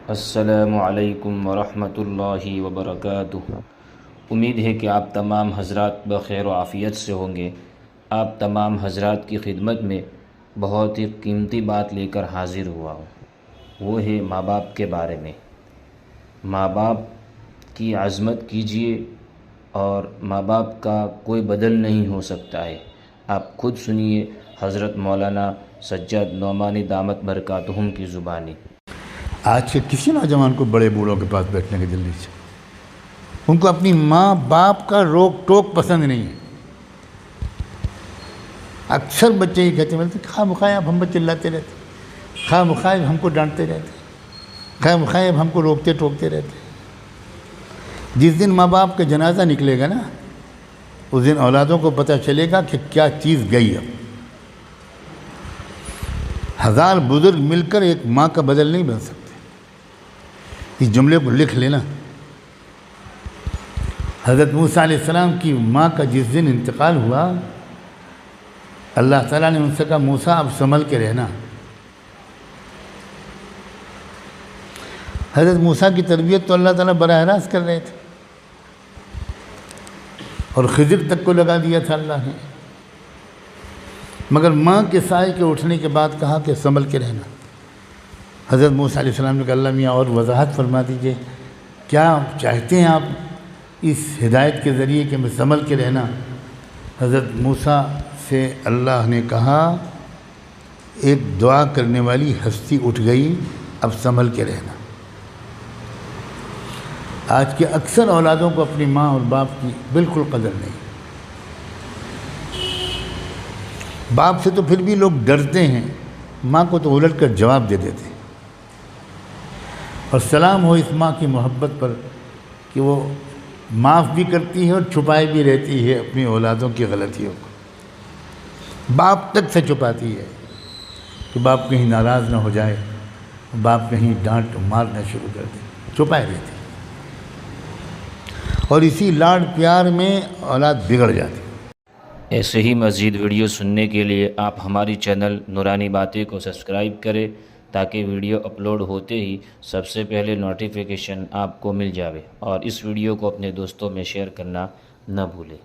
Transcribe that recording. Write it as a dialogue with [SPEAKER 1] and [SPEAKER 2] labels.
[SPEAKER 1] السلام علیکم ورحمۃ اللہ وبرکاتہ۔ امید ہے کہ آپ تمام حضرات بخیر و عافیت سے ہوں گے۔ آپ تمام حضرات کی خدمت میں بہت ہی قیمتی بات لے کر حاضر ہوا ہوں، وہ ہے ماں باپ کے بارے میں۔ ماں باپ کی عظمت کیجیے اور ماں باپ کا کوئی بدل نہیں ہو سکتا ہے۔ آپ خود سنیے حضرت مولانا سجاد نعمانی دامت برکاتہم کی زبانی۔
[SPEAKER 2] آج کے کسی نوجوان کو بڑے بوڑھوں کے پاس بیٹھنے کی جلدی سے، ان کو اپنی ماں باپ کا روک ٹوک پسند نہیں ہے۔ اکثر بچے ہی کہتے ہیں خواہ مخواہ اب ہم پر چلاتے رہتے، خواہ مخواہ ہم کو ڈانٹتے رہتے، خواہ مخواہ ہم کو روکتے ٹوکتے رہتے۔ جس دن ماں باپ کا جنازہ نکلے گا نا، اس دن اولادوں کو پتہ چلے گا کہ کیا چیز گئی۔ اب ہزار بزرگ مل کر ایک ماں کا بدل نہیں بن سکتے۔ اس جملے کو لکھ لینا۔ حضرت موسیٰ علیہ السلام کی ماں کا جس دن انتقال ہوا، اللہ تعالیٰ نے ان سے کہا موسیٰ اب سنبھل کے رہنا۔ حضرت موسیٰ کی تربیت تو اللہ تعالیٰ براہ راست کر رہے تھے، اور خضر تک کو لگا دیا تھا اللہ نے، مگر ماں کے سائے کے اٹھنے کے بعد کہا کہ سنبھل کے رہنا۔ حضرت موسیٰ علیہ السلام نے کہا اللہ میاں اور وضاحت فرما دیجئے، کیا چاہتے ہیں آپ اس ہدایت کے ذریعے کہ میں سنبھل کے رہنا؟ حضرت موسیٰ سے اللہ نے کہا ایک دعا کرنے والی ہستی اٹھ گئی، اب سنبھل کے رہنا۔ آج کے اکثر اولادوں کو اپنی ماں اور باپ کی بالکل قدر نہیں۔ باپ سے تو پھر بھی لوگ ڈرتے ہیں، ماں کو تو الٹ کر جواب دے دیتے ہیں۔ اور سلام ہو اس ماں کی محبت پر کہ وہ معاف بھی کرتی ہے اور چھپائے بھی رہتی ہے اپنی اولادوں کی غلطیوں کو۔ باپ تک سے چھپاتی ہے کہ باپ کہیں ناراض نہ ہو جائے، باپ کہیں ڈانٹ مارنا شروع کر دے، چھپائے رہتی ہے، اور اسی لاڈ پیار میں اولاد بگڑ جاتی ہے۔
[SPEAKER 1] ایسے ہی مزید ویڈیو سننے کے لیے آپ ہماری چینل نورانی باتیں کو سبسکرائب کریں تاکہ ویڈیو اپلوڈ ہوتے ہی سب سے پہلے نوٹیفیکیشن آپ کو مل جاوے، اور اس ویڈیو کو اپنے دوستوں میں شیئر کرنا نہ بھولیں۔